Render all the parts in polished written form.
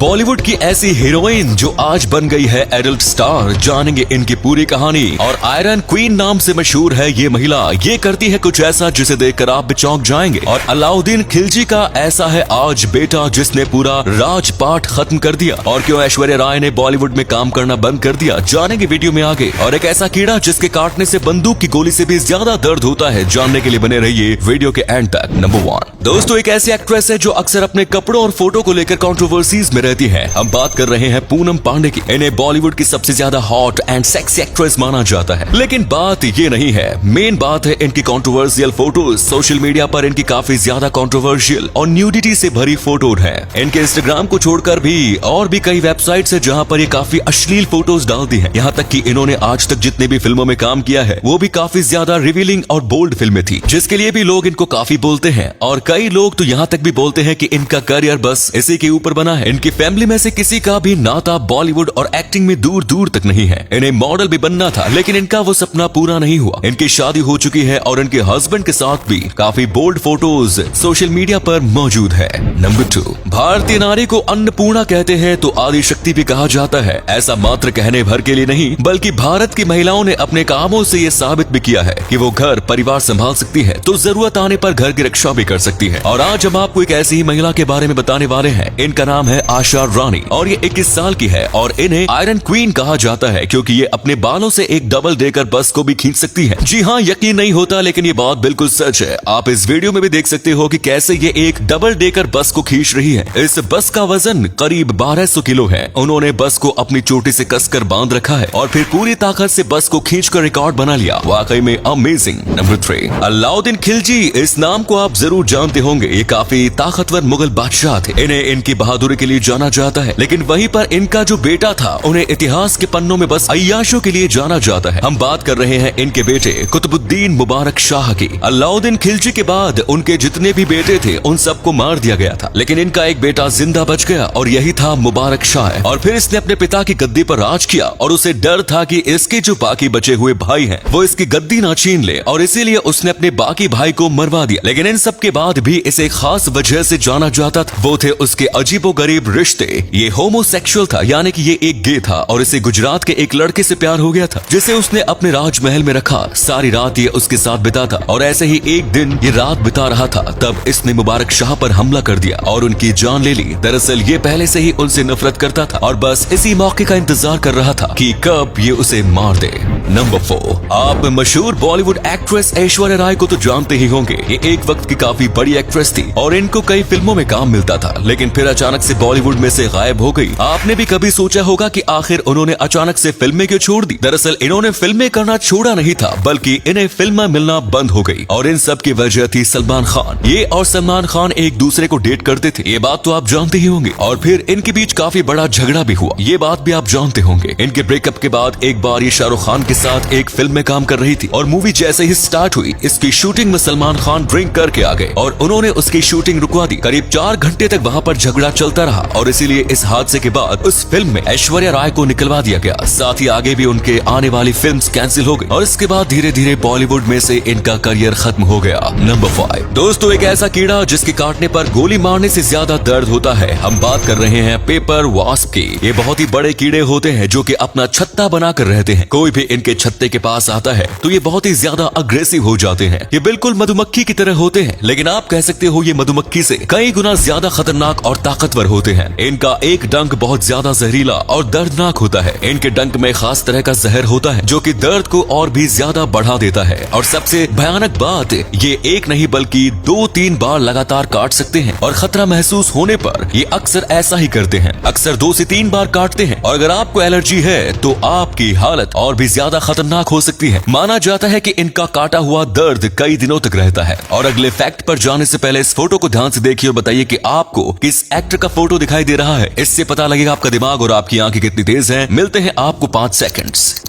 बॉलीवुड की ऐसी हीरोइन जो आज बन गई है एडल्ट स्टार, जानेंगे इनकी पूरी कहानी। और आयरन क्वीन नाम से मशहूर है ये महिला, ये करती है कुछ ऐसा जिसे देखकर आप भी चौंक जाएंगे। और अलाउद्दीन खिलजी का ऐसा है आज बेटा जिसने पूरा राजपाट खत्म कर दिया। और क्यों ऐश्वर्या राय ने बॉलीवुड में काम करना बंद कर दिया, जानेंगे वीडियो में आगे। और एक ऐसा कीड़ा जिसके काटने से बंदूक की गोली से भी ज्यादा दर्द होता है, जानने के लिए बने रहिए वीडियो के एंड तक। नंबर 1 दोस्तों, एक ऐसी एक्ट्रेस है जो अक्सर अपने कपड़ों और फोटो को लेकर कंट्रोवर्सीज में रहती है। हम बात कर रहे हैं पूनम पांडे की। इन्हें बॉलीवुड की सबसे ज्यादा हॉट एंड सेक्सी एक्ट्रेस माना जाता है। लेकिन बात ये नहीं है, मेन बात है इनकी कंट्रोवर्शियल फोटोज। सोशल मीडिया पर इनकी काफी ज्यादा कंट्रोवर्शियल और न्यूडिटी से भरी फोटो है। इनके इंस्टाग्राम को छोड़कर भी और भी कई वेबसाइट्स है जहां पर ये काफी अश्लील फोटोज डालती है। यहाँ तक कि इन्होंने आज तक जितने भी फिल्मों में काम किया है वो भी काफी ज्यादा रिवीलिंग और बोल्ड फिल्में थी, जिसके लिए भी लोग इनको काफी बोलते हैं। और कई लोग तो यहाँ तक भी बोलते हैं कि इनका करियर बस इसी के ऊपर बना है। इनकी फैमिली में से किसी का भी नाता बॉलीवुड और एक्टिंग में दूर दूर तक नहीं है। इन्हें मॉडल भी बनना था, लेकिन इनका वो सपना पूरा नहीं हुआ। इनकी शादी हो चुकी है और इनके हस्बैंड के साथ भी काफी बोल्ड फोटोज सोशल मीडिया पर मौजूद है। नंबर 2, भारतीय नारी को अन्नपूर्णा कहते हैं तो आदि शक्ति भी कहा जाता है। ऐसा मात्र कहने भर के लिए नहीं, बल्कि भारत की महिलाओं ने अपने कामों से ये साबित भी किया है कि वो घर परिवार संभाल सकती है तो जरूरत आने पर घर की रक्षा भी कर सकती है। और आज हम आपको एक ऐसी ही महिला के बारे में बताने वाले हैं। इनका नाम है आशा रानी और ये 21 साल की है। और इन्हें आयरन क्वीन कहा जाता है क्योंकि ये अपने बालों से एक डबल डेकर बस को भी खींच सकती है। जी हाँ, यकीन नहीं होता लेकिन ये बात बिल्कुल सच है। आप इस वीडियो में भी देख सकते हो कि कैसे ये एक डबल डेकर बस को खींच रही है। इस बस का वजन करीब 1200 किलो है। उन्होंने बस को अपनी चोटी से कसकर बांध रखा है और फिर पूरी ताकत से बस को खींचकर रिकॉर्ड बना लिया। वाकई में अमेजिंग। नंबर 3, अलाउद्दीन खिलजी। इस नाम को आप जरूर जानते होंगे। ये काफी ताकतवर मुगल बादशाह थे। इन्हें इनकी बहादुरी के लिए जाना जाता है, लेकिन वहीं पर इनका जो बेटा था उन्हें इतिहास के पन्नों में बस अय्याशों के लिए जाना जाता है। हम बात कर रहे हैं इनके बेटे कुतुबुद्दीन मुबारक शाह की। अलाउद्दीन खिलजी के बाद उनके जितने भी बेटे थे उन सबको मार दिया गया था, लेकिन इनका एक बेटा जिंदा बच गया और यही था मुबारक शाह। और फिर इसने अपने पिता की गद्दी पर राज किया और उसे डर था कि इसके जो बाकी बचे हुए भाई हैं वो इसकी गद्दी ना छीन ले, और इसीलिए उसने अपने बाकी भाई को मरवा दिया। लेकिन इन सब के बाद भी इसे खास वजह से जाना जाता था, वो थे उसके अजीबोगरीब रिश्ते। ये होमोसेक्सुअल था, यानी कि ये एक गे था और इसे गुजरात के एक लड़के से प्यार हो गया था जिसे उसने अपने राजमहल में रखा। सारी रात ये उसके साथ बिताता और ऐसे ही एक दिन ये रात बिता रहा था तब इसने मुबारक शाह पर हमला कर दिया और उनकी जान ले ली। दरअसल ये पहले से ही उनसे नफरत करता था और बस इसी मौके का इंतजार कर रहा था कि कब ये उसे मार दे। नंबर 4, आप मशहूर बॉलीवुड एक्ट्रेस ऐश्वर्या राय को तो जानते ही होंगे। ये एक वक्त की काफी बड़ी एक्ट्रेस थी और इनको कई फिल्मों में काम मिलता था, लेकिन फिर अचानक से बॉलीवुड में से गायब हो गई। आपने भी कभी सोचा होगा कि आखिर उन्होंने अचानक से फिल्में क्यों छोड़ दी? दरअसल इन्होंने फिल्में करना छोड़ा नहीं था, बल्कि इन्हें फिल्में मिलना बंद हो गई और इन सब की वजह थी सलमान खान। ये और सलमान खान एक दूसरे को डेट करते थे, ये बात तो आप जानते ही होंगे। और फिर इनके बीच काफी बड़ा झगड़ा भी हुआ, ये बात भी आप जानते होंगे। इनके ब्रेकअप के बाद एक बार ये शाहरुख खान के साथ एक फिल्म में काम कर रही थी और मूवी जैसे ही स्टार्ट हुई इसकी शूटिंग में सलमान खान ड्रिंक करके आ गए और उन्होंने उसकी शूटिंग रुकवा दी। करीब 4 घंटे तक वहाँ पर झगड़ा चलता रहा और इसीलिए इस हादसे के बाद उस फिल्म में ऐश्वर्या राय को निकलवा दिया गया। साथ ही आगे भी उनके आने वाली फिल्म्स कैंसिल हो गई और इसके बाद धीरे धीरे बॉलीवुड में से इनका करियर खत्म हो गया। नंबर 5 दोस्तों, एक ऐसा कीड़ा जिसके काटने पर गोली मारने से ज्यादा दर्द होता है। हम बात कर रहे हैं पेपर वास्प की। ये बहुत ही बड़े कीड़े होते हैं जो कि अपना छत्ता बनाकर रहते हैं। कोई भी इनके छत्ते के पास आता है तो ये बहुत ही ज्यादा अग्रेसिव हो जाते हैं। ये बिल्कुल मधुमक्खी की तरह होते हैं, लेकिन आप कह सकते हो ये मधुमक्खी से कई गुना ज्यादा खतरनाक और ताकतवर होते हैं। इनका एक डंक बहुत ज्यादा जहरीला और दर्दनाक होता है। इनके डंक में खास तरह का जहर होता है जो कि दर्द को और भी ज्यादा बढ़ा देता है। और सबसे भयानक बात, ये एक नहीं बल्कि 2-3 बार लगातार काट सकते हैं और खतरा महसूस होने पर ये अक्सर ऐसा ही करते हैं। अक्सर 2 से 3 बार काटते हैं और अगर आपको एलर्जी है तो आपकी हालत और भी ज्यादा खतरनाक हो सकती है। माना जाता है कि इनका काटा हुआ दर्द कई दिनों तक रहता है। और अगले फैक्ट पर जाने से पहले इस फोटो को ध्यान से देखिए और बताइए कि आपको किस एक्टर का फोटो दिखाई दे रहा है। इससे पता लगेगा आपका दिमाग और आपकी आंखें कितनी तेज हैं। मिलते हैं आपको 5 सेकंड्स।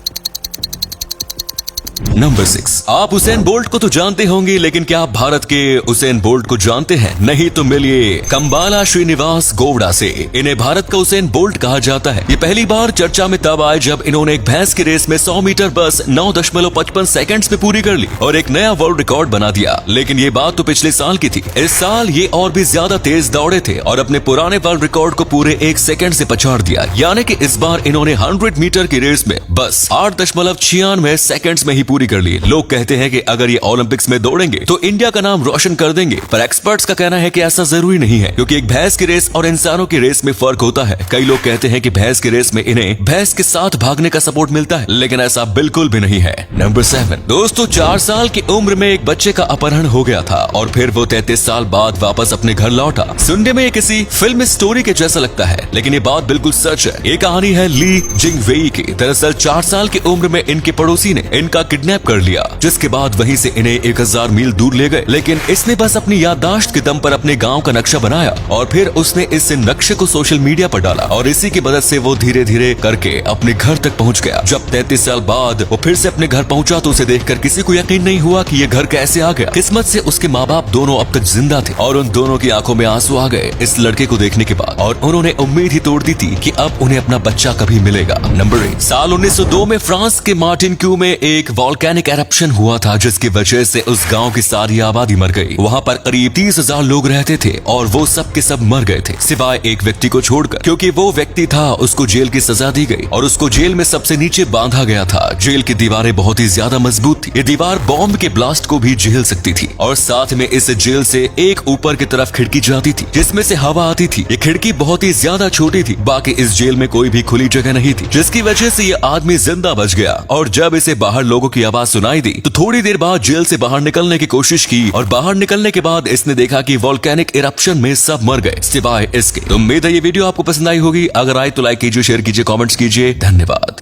नंबर 6। आप उसेन बोल्ट को तो जानते होंगे, लेकिन क्या आप भारत के उसेन बोल्ट को जानते हैं? नहीं तो मिलिए कंबाला श्रीनिवास गौड़ा से। इन्हें भारत का उसेन बोल्ट कहा जाता है। ये पहली बार चर्चा में तब आए जब इन्होंने एक भैंस की रेस में 100 मीटर बस 9.55 सेकंड्स में पूरी कर ली और एक नया वर्ल्ड रिकॉर्ड बना दिया। लेकिन ये बात तो पिछले साल की थी। इस साल ये और भी ज्यादा तेज दौड़े थे और अपने पुराने वर्ल्ड रिकॉर्ड को पूरे 1 सेकंड से पछाड़ दिया। यानी कि इस बार इन्होंने 100 मीटर की रेस में बस 8.96 सेकंड्स में ही पूरी कर ली। लोग कहते हैं कि अगर ये ओलंपिक्स में दौड़ेंगे तो इंडिया का नाम रोशन कर देंगे, पर एक्सपर्ट्स का कहना है कि ऐसा जरूरी नहीं है, क्योंकि एक भैंस की रेस और इंसानों की रेस में फर्क होता है। कई लोग कहते हैं कि भैंस की रेस में इन्हें भैंस के साथ भागने का सपोर्ट मिलता है, लेकिन ऐसा बिल्कुल भी नहीं है। नंबर 7। दोस्तों, 4 साल की उम्र में एक बच्चे का अपहरण हो गया था और फिर वो 33 साल बाद वापस अपने घर लौटा। सुनने में ये किसी फिल्म स्टोरी के जैसा लगता है, लेकिन ये बात बिल्कुल सच है। ये कहानी है ली जिंगवेई की। दरअसल 4 साल की उम्र में इनके पड़ोसी ने इनका किडनैप कर लिया, जिसके बाद वहीं से इन्हें 1000 मील दूर ले गए। लेकिन इसने बस अपनी याददाश्त के दम पर अपने गांव का नक्शा बनाया और फिर उसने इस नक्शे को सोशल मीडिया पर डाला और इसी की मदद से वो धीरे धीरे करके अपने घर तक पहुंच गया। जब 33 साल बाद वो फिर से अपने घर पहुंचा तो उसे देखकर किसी को यकीन नहीं हुआ कि ये घर कैसे आ गया। किस्मत से उसके माँ बाप दोनों अब तक जिंदा थे और उन दोनों की आंखों में आंसू आ गए इस लड़के को देखने के बाद, और उन्होंने उम्मीद ही तोड़ दी थी कि अब उन्हें अपना बच्चा कभी मिलेगा। नंबर 8। साल 1902 में फ्रांस के मार्टिनक्यू में एक वॉल्केनिक एरप्शन हुआ था, जिसकी वजह से उस गांव की सारी आबादी मर गई। वहां पर करीब 30,000 लोग रहते थे और वो सब के सब मर गए थे, सिवाय एक व्यक्ति को छोड़कर, क्योंकि वो व्यक्ति था उसको जेल की सजा दी गई और उसको जेल में सबसे नीचे बांधा गया था। जेल की दीवारें बहुत ही ज्यादा मजबूत थी। ये दीवार बॉम्ब के ब्लास्ट को भी झेल सकती थी और साथ में इस जेल से एक ऊपर की तरफ खिड़की जाती थी जिसमें से हवा आती थी। ये खिड़की बहुत ही ज्यादा छोटी थी। बाकी इस जेल में कोई भी खुली जगह नहीं थी, जिसकी वजह से ये आदमी जिंदा बच गया। और जब इसे बाहर लोगों की आवाज सुनाई दी तो थोड़ी देर बाद जेल से बाहर निकलने की कोशिश की और बाहर निकलने के बाद इसने देखा कि वोल्केनिक इरप्शन में सब मर गए सिवाय इसके। तो उम्मीद है ये वीडियो आपको पसंद आई होगी। अगर आए तो लाइक कीजिए, शेयर कीजिए, कमेंट्स कीजिए। धन्यवाद।